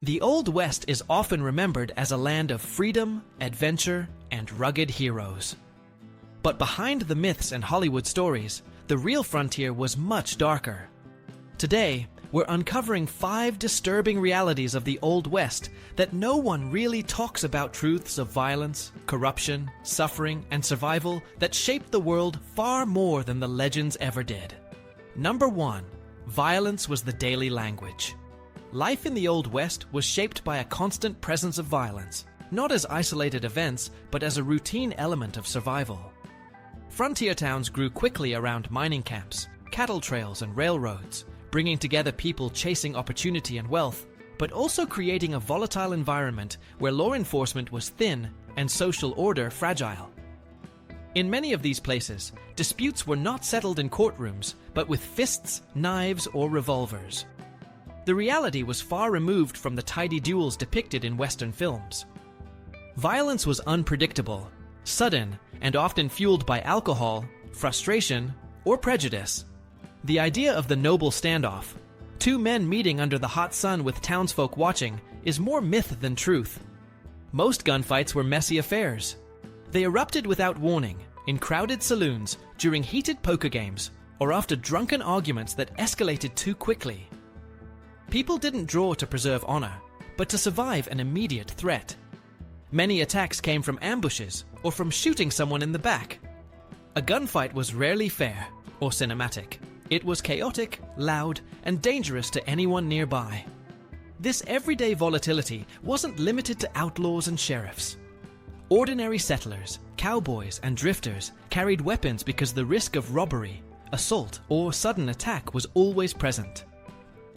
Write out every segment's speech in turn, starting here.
The Old West is often remembered as a land of freedom, adventure, and rugged heroes. But behind the myths and Hollywood stories, the real frontier was much darker. Today, we're uncovering 5 disturbing realities of the Old West that no one really talks about, truths of violence, corruption, suffering, and survival that shaped the world far more than the legends ever did. Number 1. Violence was the daily language. Life in the Old West was shaped by a constant presence of violence, not as isolated events, but as a routine element of survival. Frontier towns grew quickly around mining camps, cattle trails, and railroads, bringing together people chasing opportunity and wealth, but also creating a volatile environment where law enforcement was thin and social order fragile. In many of these places, disputes were not settled in courtrooms, but with fists, knives, or revolvers. The reality was far removed from the tidy duels depicted in Western films. Violence was unpredictable, sudden, and often fueled by alcohol, frustration, or prejudice. The idea of the noble standoff, 2 men meeting under the hot sun with townsfolk watching, is more myth than truth. Most gunfights were messy affairs. They erupted without warning, in crowded saloons, during heated poker games, or after drunken arguments that escalated too quickly. People didn't draw to preserve honor, but to survive an immediate threat. Many attacks came from ambushes or from shooting someone in the back. A gunfight was rarely fair or cinematic. It was chaotic, loud, and dangerous to anyone nearby. This everyday volatility wasn't limited to outlaws and sheriffs. Ordinary settlers, cowboys, and drifters carried weapons because the risk of robbery, assault, or sudden attack was always present.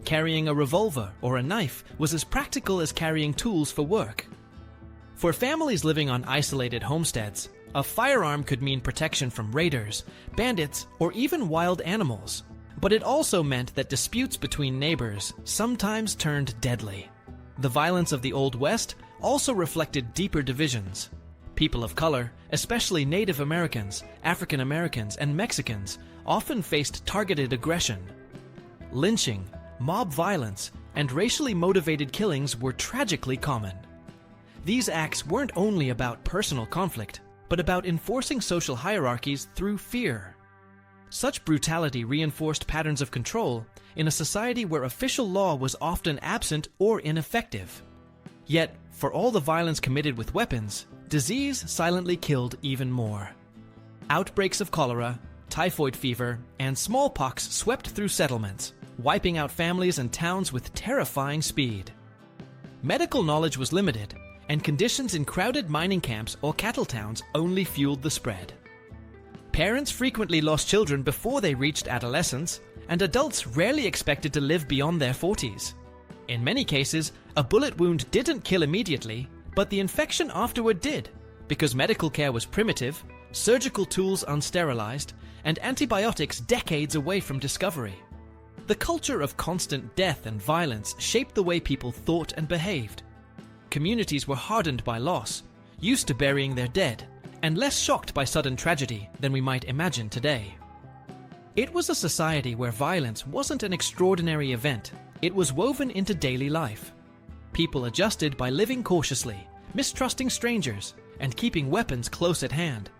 Carrying a revolver or a knife was as practical as carrying tools for work. For families living on isolated homesteads, a firearm could mean protection from raiders, bandits, or even wild animals. But it also meant that disputes between neighbors sometimes turned deadly. The violence of the Old West also reflected deeper divisions. People of color, especially Native Americans, African Americans, and Mexicans, often faced targeted aggression. Lynching, mob violence, and racially motivated killings were tragically common. These acts weren't only about personal conflict, but about enforcing social hierarchies through fear. Such brutality reinforced patterns of control in a society where official law was often absent or ineffective. Yet, for all the violence committed with weapons, disease silently killed even more. Outbreaks of cholera, typhoid fever, and smallpox swept through settlements, wiping out families and towns with terrifying speed. Medical knowledge was limited, and conditions in crowded mining camps or cattle towns only fueled the spread. Parents frequently lost children before they reached adolescence, and adults rarely expected to live beyond their 40s. In many cases, a bullet wound didn't kill immediately, but the infection afterward did, because medical care was primitive, surgical tools unsterilized, and antibiotics decades away from discovery. The culture of constant death and violence shaped the way people thought and behaved. Communities were hardened by loss, used to burying their dead, and less shocked by sudden tragedy than we might imagine today. It was a society where violence wasn't an extraordinary event, it was woven into daily life. People adjusted by living cautiously, mistrusting strangers, and keeping weapons close at hand.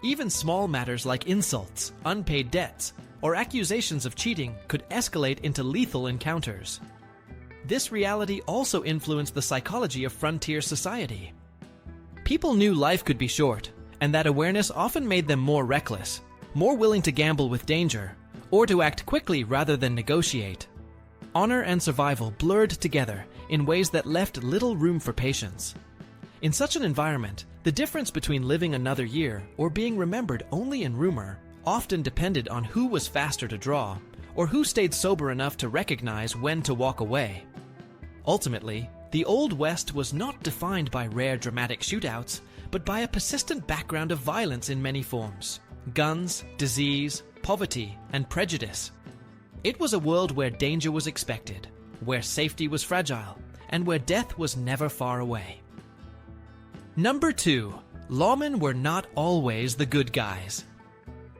Even small matters like insults, unpaid debts, or accusations of cheating could escalate into lethal encounters. This reality also influenced the psychology of frontier society. People knew life could be short, and that awareness often made them more reckless, more willing to gamble with danger, or to act quickly rather than negotiate. Honor and survival blurred together in ways that left little room for patience. In such an environment, the difference between living another year or being remembered only in rumor often depended on who was faster to draw, or who stayed sober enough to recognize when to walk away. Ultimately, the Old West was not defined by rare dramatic shootouts, but by a persistent background of violence in many forms: guns, disease, poverty, and prejudice. It was a world where danger was expected, where safety was fragile, and where death was never far away. Number 2. Lawmen were not always the good guys.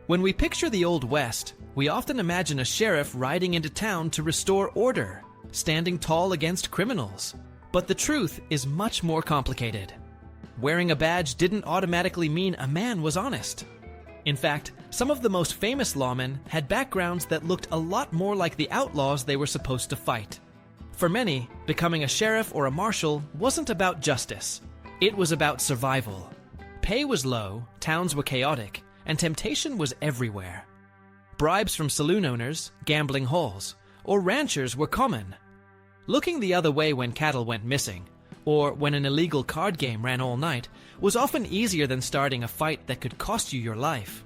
When we picture the Old West, we often imagine a sheriff riding into town to restore order, standing tall against criminals. But the truth is much more complicated. Wearing a badge didn't automatically mean a man was honest. In fact, some of the most famous lawmen had backgrounds that looked a lot more like the outlaws they were supposed to fight. For many, becoming a sheriff or a marshal wasn't about justice. It was about survival. Pay was low, towns were chaotic, and temptation was everywhere. Bribes from saloon owners, gambling halls, or ranchers were common. Looking the other way when cattle went missing, or when an illegal card game ran all night, was often easier than starting a fight that could cost you your life.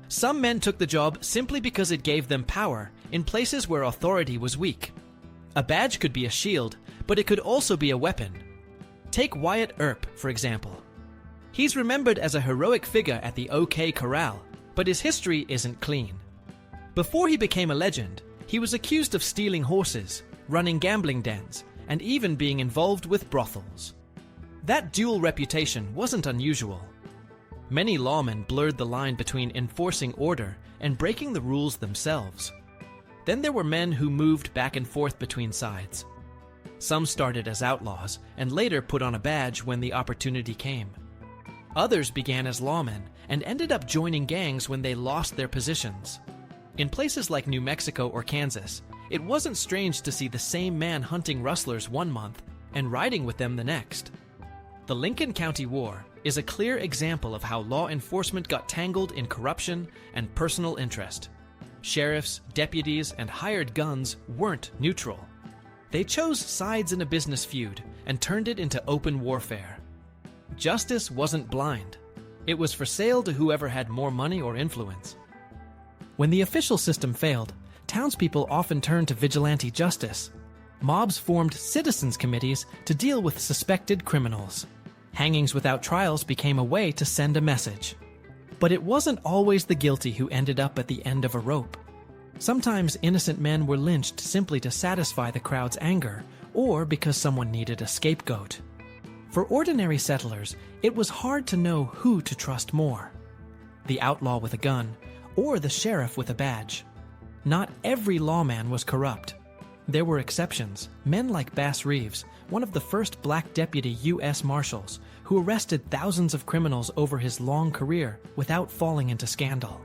Some men took the job simply because it gave them power in places where authority was weak. A badge could be a shield, but it could also be a weapon. Take Wyatt Earp, for example. He's remembered as a heroic figure at the OK Corral, but his history isn't clean. Before he became a legend, he was accused of stealing horses, running gambling dens, and even being involved with brothels. That dual reputation wasn't unusual. Many lawmen blurred the line between enforcing order and breaking the rules themselves. Then there were men who moved back and forth between sides. Some started as outlaws and later put on a badge when the opportunity came. Others began as lawmen and ended up joining gangs when they lost their positions. In places like New Mexico or Kansas, it wasn't strange to see the same man hunting rustlers one month and riding with them the next. The Lincoln County War is a clear example of how law enforcement got tangled in corruption and personal interest. Sheriffs, deputies, and hired guns weren't neutral. They chose sides in a business feud and turned it into open warfare. Justice wasn't blind. It was for sale to whoever had more money or influence. When the official system failed, townspeople often turned to vigilante justice. Mobs formed citizens' committees to deal with suspected criminals. Hangings without trials became a way to send a message. But it wasn't always the guilty who ended up at the end of a rope. Sometimes innocent men were lynched simply to satisfy the crowd's anger, or because someone needed a scapegoat. For ordinary settlers, it was hard to know who to trust more: the outlaw with a gun, or the sheriff with a badge. Not every lawman was corrupt. There were exceptions, men like Bass Reeves, one of the first black deputy U.S. Marshals, who arrested thousands of criminals over his long career without falling into scandal.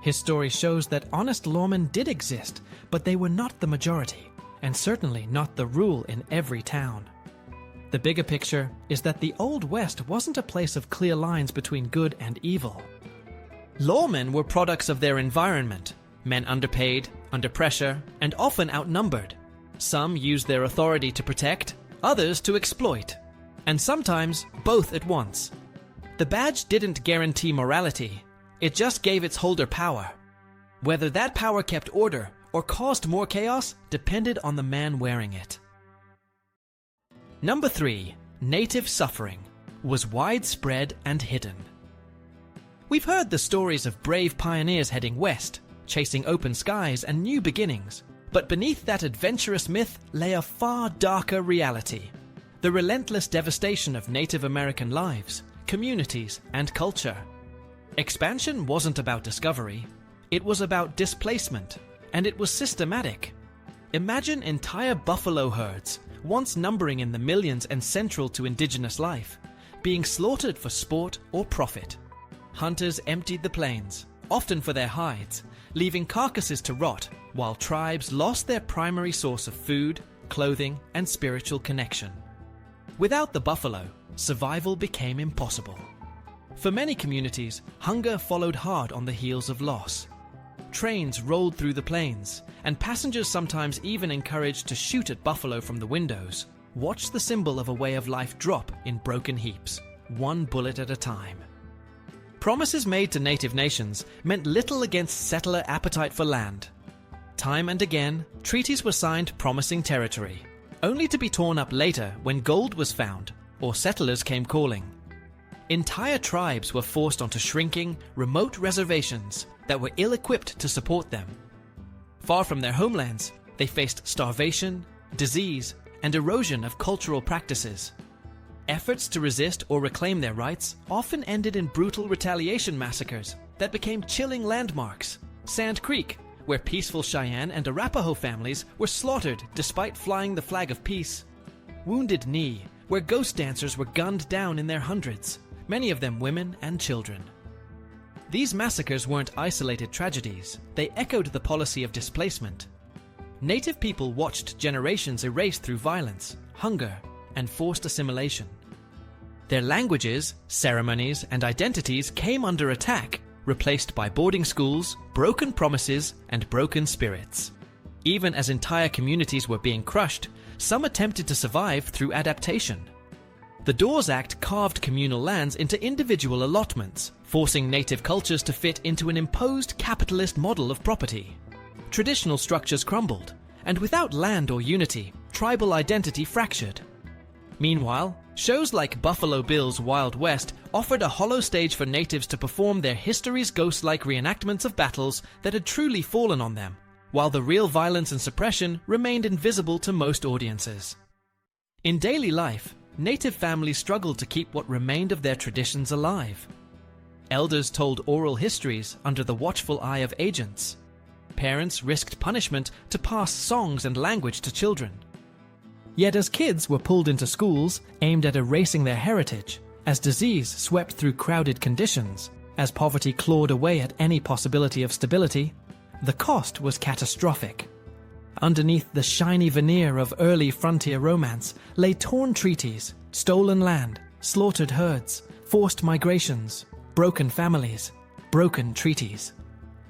His story shows that honest lawmen did exist, but they were not the majority, and certainly not the rule in every town. The bigger picture is that the Old West wasn't a place of clear lines between good and evil. Lawmen were products of their environment, men underpaid, under pressure, and often outnumbered. Some used their authority to protect, others to exploit, and sometimes both at once. The badge didn't guarantee morality, it just gave its holder power. Whether that power kept order or caused more chaos depended on the man wearing it. Number 3. Native suffering was widespread and hidden. We've heard the stories of brave pioneers heading west, chasing open skies and new beginnings, but beneath that adventurous myth lay a far darker reality: the relentless devastation of Native American lives, communities, and culture. Expansion wasn't about discovery, it was about displacement, and it was systematic. Imagine entire buffalo herds, once numbering in the millions and central to indigenous life, being slaughtered for sport or profit. Hunters emptied the plains, often for their hides, leaving carcasses to rot, while tribes lost their primary source of food, clothing, and spiritual connection. Without the buffalo, survival became impossible. For many communities, hunger followed hard on the heels of loss. Trains rolled through the plains, and passengers sometimes even encouraged to shoot at buffalo from the windows. Watch the symbol of a way of life drop in broken heaps, one bullet at a time. Promises made to native nations meant little against settler appetite for land. Time and again, treaties were signed promising territory, only to be torn up later when gold was found or settlers came calling. Entire tribes were forced onto shrinking, remote reservations that were ill-equipped to support them. Far from their homelands, they faced starvation, disease, and erosion of cultural practices. Efforts to resist or reclaim their rights often ended in brutal retaliation massacres that became chilling landmarks. Sand Creek, where peaceful Cheyenne and Arapaho families were slaughtered despite flying the flag of peace. Wounded Knee, where ghost dancers were gunned down in their hundreds, many of them women and children. These massacres weren't isolated tragedies, they echoed the policy of displacement. Native people watched generations erased through violence, hunger, and forced assimilation. Their languages, ceremonies, and identities came under attack, replaced by boarding schools, broken promises, and broken spirits. Even as entire communities were being crushed, some attempted to survive through adaptation. The Dawes Act carved communal lands into individual allotments, forcing native cultures to fit into an imposed capitalist model of property. Traditional structures crumbled, and without land or unity, tribal identity fractured. Meanwhile, shows like Buffalo Bill's Wild West offered a hollow stage for natives to perform their history's ghost-like reenactments of battles that had truly fallen on them, while the real violence and suppression remained invisible to most audiences. In daily life, native families struggled to keep what remained of their traditions alive. Elders told oral histories under the watchful eye of agents. Parents risked punishment to pass songs and language to children. Yet as kids were pulled into schools aimed at erasing their heritage, as disease swept through crowded conditions, as poverty clawed away at any possibility of stability, the cost was catastrophic. Underneath the shiny veneer of early frontier romance lay torn treaties, stolen land, slaughtered herds, forced migrations, broken families, broken treaties.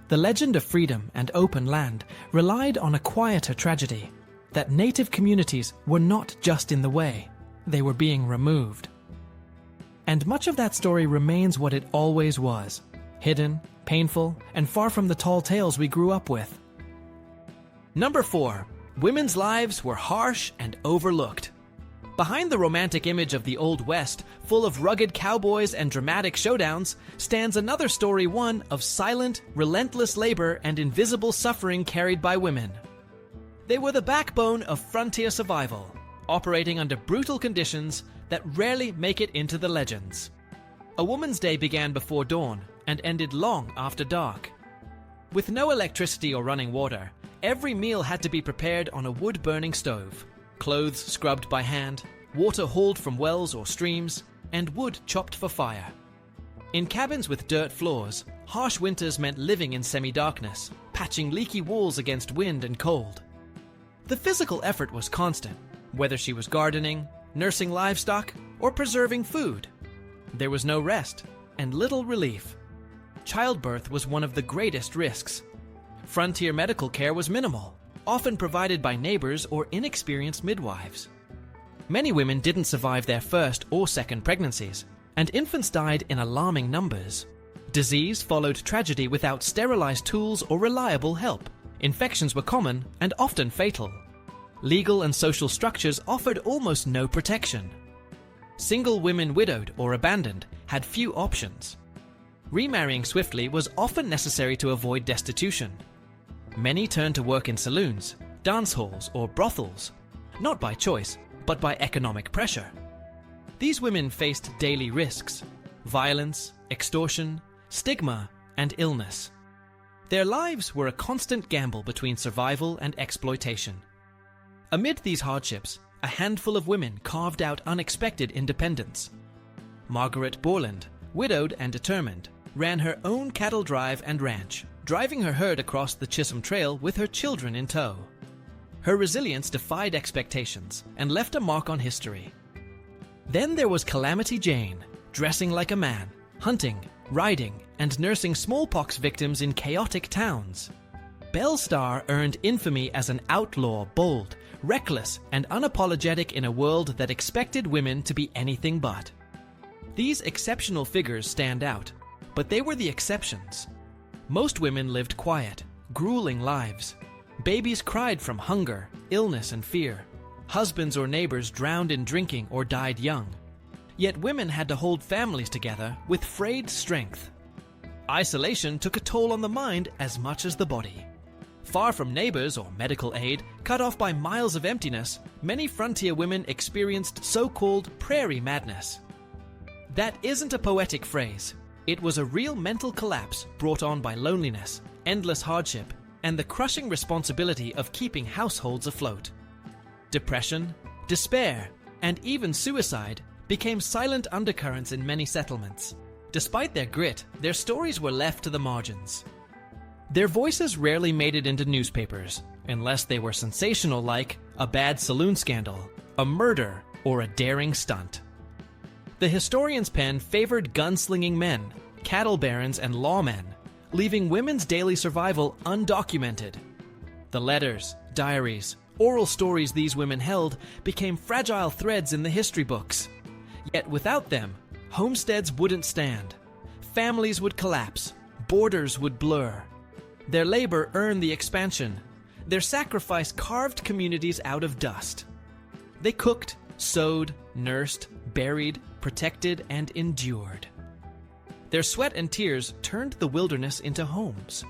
The legend of freedom and open land relied on a quieter tragedy, that native communities were not just in the way, they were being removed. And much of that story remains what it always was, hidden, painful, and far from the tall tales we grew up with. Number 4. Women's lives were harsh and overlooked. Behind the romantic image of the Old West, full of rugged cowboys and dramatic showdowns, stands another story, one of silent, relentless labor and invisible suffering carried by women. They were the backbone of frontier survival, operating under brutal conditions that rarely make it into the legends. A woman's day began before dawn and ended long after dark. With no electricity or running water, every meal had to be prepared on a wood-burning stove, clothes scrubbed by hand, water hauled from wells or streams, and wood chopped for fire. In cabins with dirt floors, harsh winters meant living in semi-darkness, patching leaky walls against wind and cold. The physical effort was constant, whether she was gardening, nursing livestock, or preserving food. There was no rest, and little relief. Childbirth was one of the greatest risks. Frontier medical care was minimal, often provided by neighbors or inexperienced midwives. Many women didn't survive their first or second pregnancies, and infants died in alarming numbers. Disease followed tragedy without sterilized tools or reliable help. Infections were common and often fatal. Legal and social structures offered almost no protection. Single women widowed or abandoned had few options. Remarrying swiftly was often necessary to avoid destitution. Many turned to work in saloons, dance halls, or brothels, not by choice, but by economic pressure. These women faced daily risks: violence, extortion, stigma, and illness. Their lives were a constant gamble between survival and exploitation. Amid these hardships, a handful of women carved out unexpected independence. Margaret Borland, widowed and determined, ran her own cattle drive and ranch, driving her herd across the Chisholm Trail with her children in tow. Her resilience defied expectations and left a mark on history. Then there was Calamity Jane, dressing like a man, hunting, riding, and nursing smallpox victims in chaotic towns. Belle Starr earned infamy as an outlaw, bold, reckless, and unapologetic in a world that expected women to be anything but. These exceptional figures stand out, but they were the exceptions. Most women lived quiet, grueling lives. Babies cried from hunger, illness, and fear. Husbands or neighbors drowned in drinking or died young. Yet women had to hold families together with frayed strength. Isolation took a toll on the mind as much as the body. Far from neighbors or medical aid, cut off by miles of emptiness, many frontier women experienced so-called prairie madness. That isn't a poetic phrase. It was a real mental collapse brought on by loneliness, endless hardship, and the crushing responsibility of keeping households afloat. Depression, despair, and even suicide became silent undercurrents in many settlements. Despite their grit, their stories were left to the margins. Their voices rarely made it into newspapers, unless they were sensational, like a bad saloon scandal, a murder, or a daring stunt. The historian's pen favored gunslinging men, cattle barons, and lawmen, leaving women's daily survival undocumented. The letters, diaries, oral stories these women held became fragile threads in the history books. Yet without them, homesteads wouldn't stand. Families would collapse. Borders would blur. Their labor earned the expansion. Their sacrifice carved communities out of dust. They cooked, sewed, nursed, buried, protected, and endured. Their sweat and tears turned the wilderness into homes.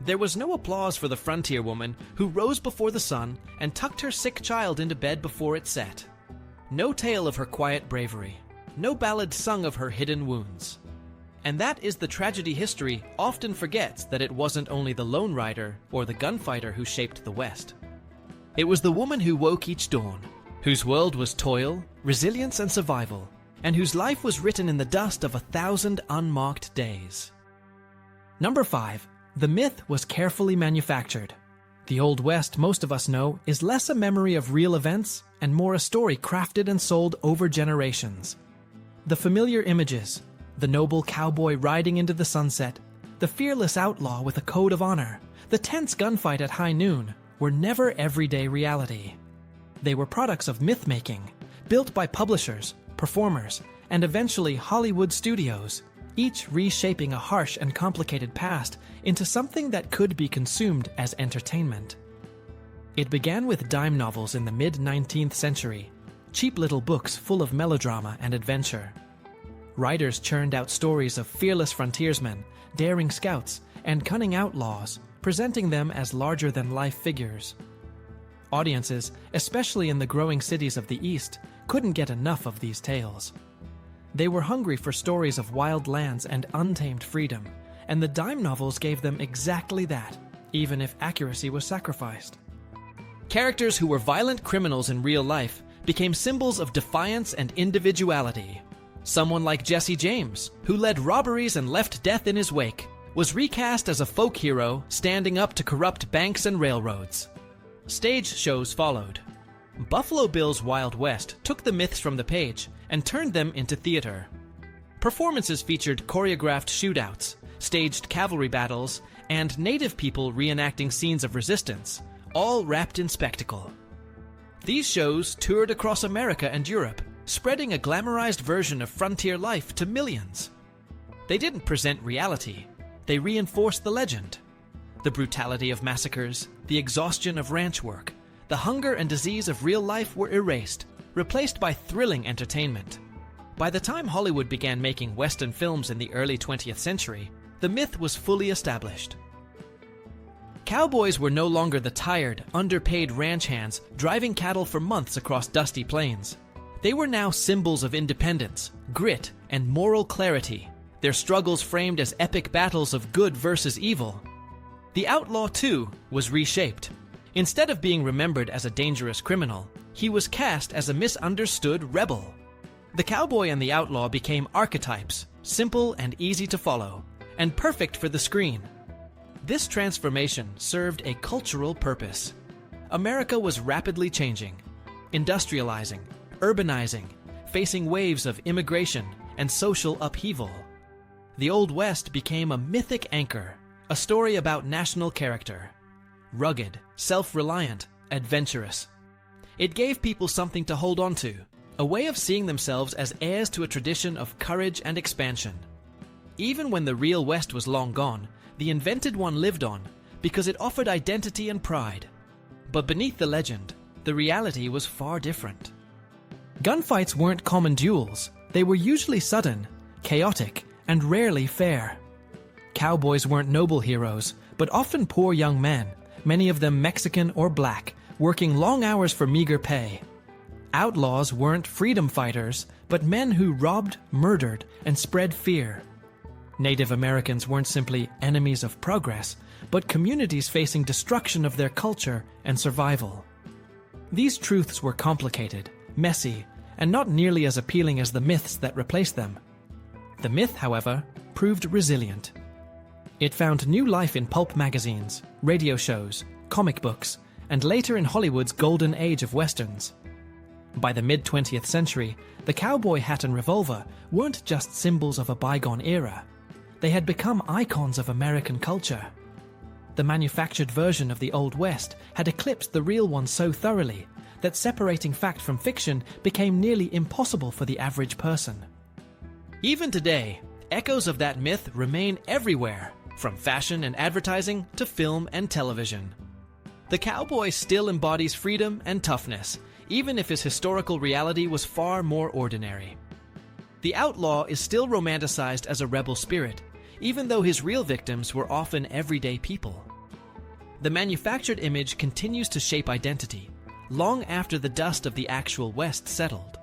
There was no applause for the frontier woman who rose before the sun and tucked her sick child into bed before it set. No tale of her quiet bravery. No ballad sung of her hidden wounds. And that is the tragedy history often forgets, that it wasn't only the lone rider or the gunfighter who shaped the West. It was the woman who woke each dawn, whose world was toil, resilience, and survival, and whose life was written in the dust of 1,000 unmarked days. Number 5. The myth was carefully manufactured. The Old West, most of us know, is less a memory of real events and more a story crafted and sold over generations. The familiar images, the noble cowboy riding into the sunset, the fearless outlaw with a code of honor, the tense gunfight at high noon, were never everyday reality. They were products of myth-making, built by publishers, performers, and eventually Hollywood studios, each reshaping a harsh and complicated past into something that could be consumed as entertainment. It began with dime novels in the mid-19th century, cheap little books full of melodrama and adventure. Writers churned out stories of fearless frontiersmen, daring scouts, and cunning outlaws, presenting them as larger-than-life figures. Audiences, especially in the growing cities of the East, couldn't get enough of these tales. They were hungry for stories of wild lands and untamed freedom, and the dime novels gave them exactly that, even if accuracy was sacrificed. Characters who were violent criminals in real life became symbols of defiance and individuality. Someone like Jesse James, who led robberies and left death in his wake, was recast as a folk hero standing up to corrupt banks and railroads. Stage shows followed. Buffalo Bill's Wild West took the myths from the page and turned them into theater. Performances featured choreographed shootouts, staged cavalry battles, and native people reenacting scenes of resistance, all wrapped in spectacle. These shows toured across America and Europe, spreading a glamorized version of frontier life to millions. They didn't present reality, they reinforced the legend. The brutality of massacres, the exhaustion of ranch work, the hunger and disease of real life were erased, replaced by thrilling entertainment. By the time Hollywood began making Western films in the early 20th century, the myth was fully established. Cowboys were no longer the tired, underpaid ranch hands driving cattle for months across dusty plains. They were now symbols of independence, grit, and moral clarity, their struggles framed as epic battles of good versus evil. The outlaw, too, was reshaped. Instead of being remembered as a dangerous criminal, he was cast as a misunderstood rebel. The cowboy and the outlaw became archetypes, simple and easy to follow, and perfect for the screen. This transformation served a cultural purpose. America was rapidly changing, industrializing, urbanizing, facing waves of immigration and social upheaval. The Old West became a mythic anchor, a story about national character. Rugged, self-reliant, adventurous. It gave people something to hold on to, a way of seeing themselves as heirs to a tradition of courage and expansion. Even when the real West was long gone, the invented one lived on, because it offered identity and pride. But beneath the legend, the reality was far different. Gunfights weren't common duels. They were usually sudden, chaotic, and rarely fair. Cowboys weren't noble heroes, but often poor young men, many of them Mexican or black, working long hours for meager pay. Outlaws weren't freedom fighters, but men who robbed, murdered, and spread fear. Native Americans weren't simply enemies of progress, but communities facing destruction of their culture and survival. These truths were complicated, messy, and not nearly as appealing as the myths that replaced them. The myth, however, proved resilient. It found new life in pulp magazines, radio shows, comic books, and later in Hollywood's golden age of westerns. By the mid-20th century, the cowboy hat and revolver weren't just symbols of a bygone era. They had become icons of American culture. The manufactured version of the Old West had eclipsed the real one so thoroughly that separating fact from fiction became nearly impossible for the average person. Even today, echoes of that myth remain everywhere, from fashion and advertising to film and television. The cowboy still embodies freedom and toughness, even if his historical reality was far more ordinary. The outlaw is still romanticized as a rebel spirit, even though his real victims were often everyday people. The manufactured image continues to shape identity, long after the dust of the actual West settled.